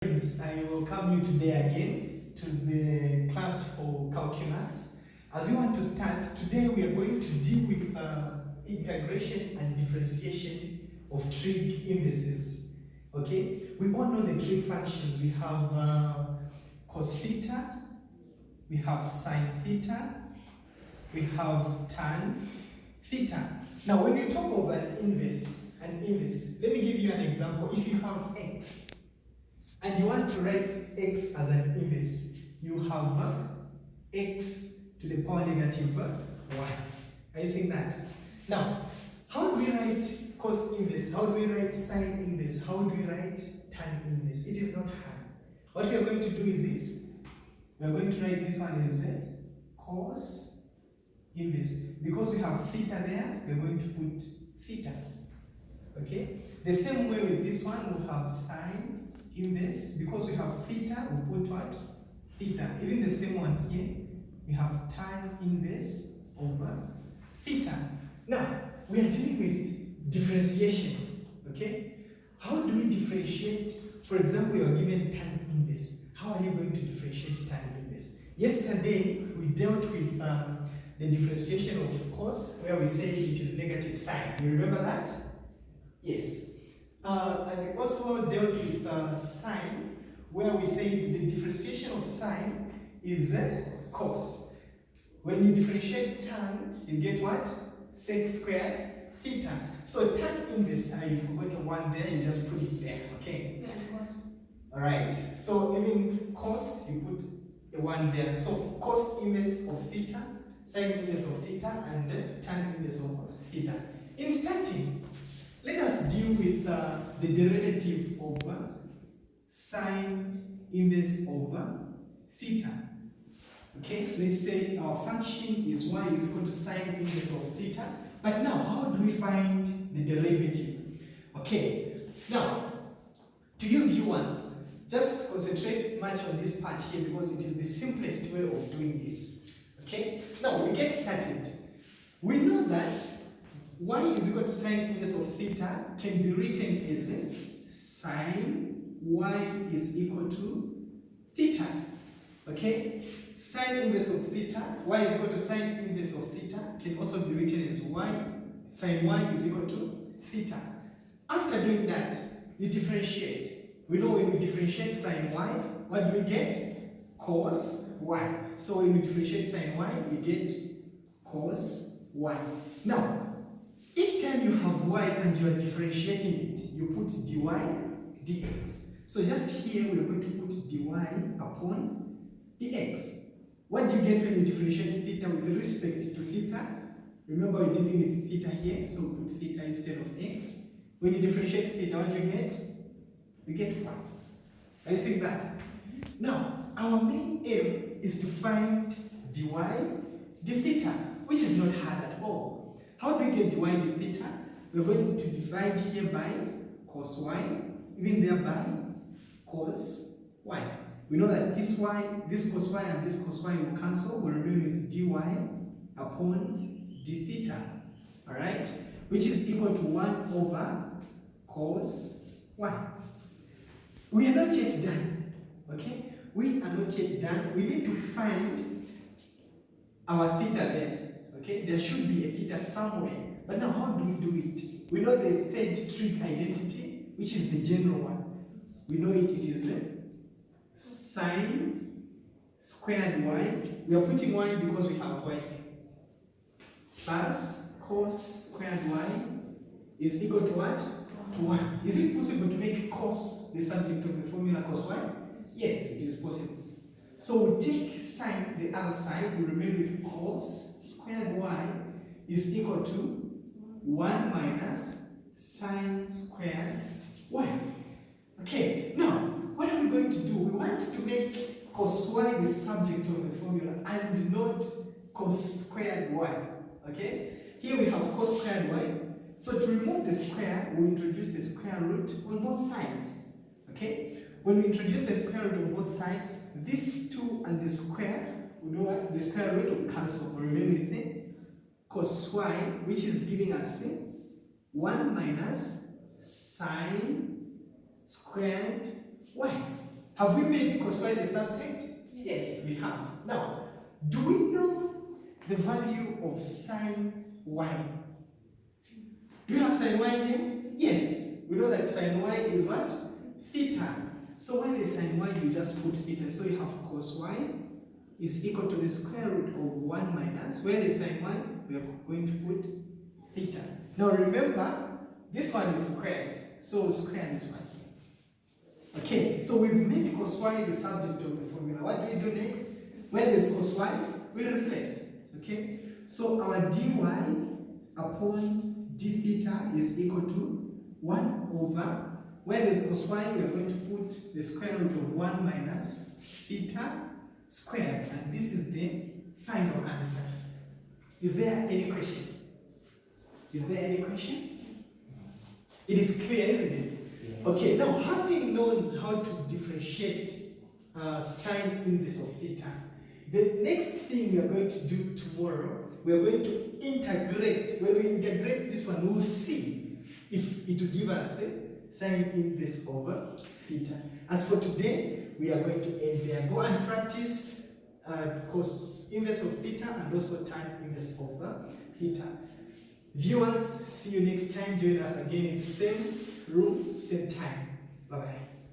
Friends, I welcome you today again to the class for calculus. As we want to start, today we are going to deal with integration and differentiation of trig inverses. Okay, we all know the trig functions. We have cos theta, we have sine theta, we have tan theta. Now, when you talk of an inverse, let me give you an example. If you have x, and you want to write x as an inverse, you have x to the power negative 1. Are you seeing that? Now, how do we write cos inverse? How do we write sine inverse? How do we write tan inverse? It is not hard. What we are going to do is this. We are going to write this one as cos inverse. Because we have theta there, we are going to put theta. Okay? The same way with this one, we have sine inverse. Because we have theta, we put what? Theta. Even the same one here, we have tan inverse over theta. Now, we are dealing with differentiation. Okay? How do we differentiate? For example, you are given tan inverse. How are you going to differentiate tan inverse? Yesterday, we dealt with the differentiation of cos, where we say it is negative sine. You remember that? Yes. And we also dealt with sine, where we say the differentiation of sine is cos. When you differentiate tan, you get what? Sec squared theta. So tan inverse, you forgot a 1 there, you just put it there, okay? Yeah, cos. Alright, so even cos, you put a 1 there. So cos inverse of theta, sine inverse of theta, and tan inverse of theta. In starting, let us deal with the derivative of sine inverse over theta. Okay, let's say our function is y is equal to sine inverse of theta. But now, how do we find the derivative? Okay, now, to you viewers, just concentrate much on this part here because it is the simplest way of doing this. Okay, now we get started. We know that y is equal to sine inverse of theta can be written as sine y is equal to theta. Okay? Sine inverse of theta, y is equal to sine inverse of theta can also be written as sine y is equal to theta. After doing that, you differentiate. We know when we differentiate sine y, what do we get? Cos y. So when we differentiate sine y, we get cos y. Now, each time you have y and you are differentiating it, you put dy dx. So just here we are going to put dy upon dx. What do you get when you differentiate theta with respect to theta? Remember we're dealing with theta here, so we put theta instead of x. When you differentiate theta, what do you get? You get 1. Are you seeing that? Now, our main aim is to find dy d theta, which is not hard at all. How do we get dy d theta? We're going to divide here by cos y, even there by cos y. We know that this cos y and this cos y will cancel. We'll remain with dy upon d theta. Alright? Which is equal to 1 over cos y. We are not yet done. Okay? We are not yet done. We need to find our theta there. Okay? There should be a theta somewhere. But now, how do we do it? We know the third trig identity, which is the general one. We know it is sine squared y. We are putting y because we have y here. Plus cos squared y is equal to what? To 1. Is it possible to make cos the subject of the formula cos y? Yes, it is possible. So we take sine the other side, we remain with cos squared y is equal to 1 minus sine squared y. Okay, now, what are we going to do? We want to make cos y the subject of the formula and not cos squared y. Okay? Here we have cos squared y. So to remove the square, we introduce the square root on both sides. Okay? When we introduce the square root on both sides, this 2 and the square, we know what? The square root will cancel. We remain with it. Cos y, which is giving us 1 minus sine squared y. Have we made cos y the subtend? Yes, we have. Now, do we know the value of sine y? Do we have sine y here? Yes. We know that sine y is what? Theta. So when there's sine y, you just put theta. So you have cos y is equal to the square root of 1 minus. Where there's sine y, we are going to put theta. Now remember, this one is squared. So square is 1 here. Okay, so we've made cos y the subject of the formula. What do we do next? Where there's cos y, we replace. Okay, so our dy upon d theta is equal to 1 over, where there's cos y, we are going to put the square root of 1 minus theta squared, and this is the final answer. Is there any question? Is there any question? It is clear, isn't it? Yes. Okay, now having known how to differentiate sine inverse of theta, the next thing we are going to do tomorrow, we are going to integrate. When we integrate this one, we will see if it will give us sine inverse over theta. As for today, we are going to end there. Go and practice cos inverse of theta and also tan inverse over theta. Viewers, see you next time. Join us again in the same room, same time. Bye-bye.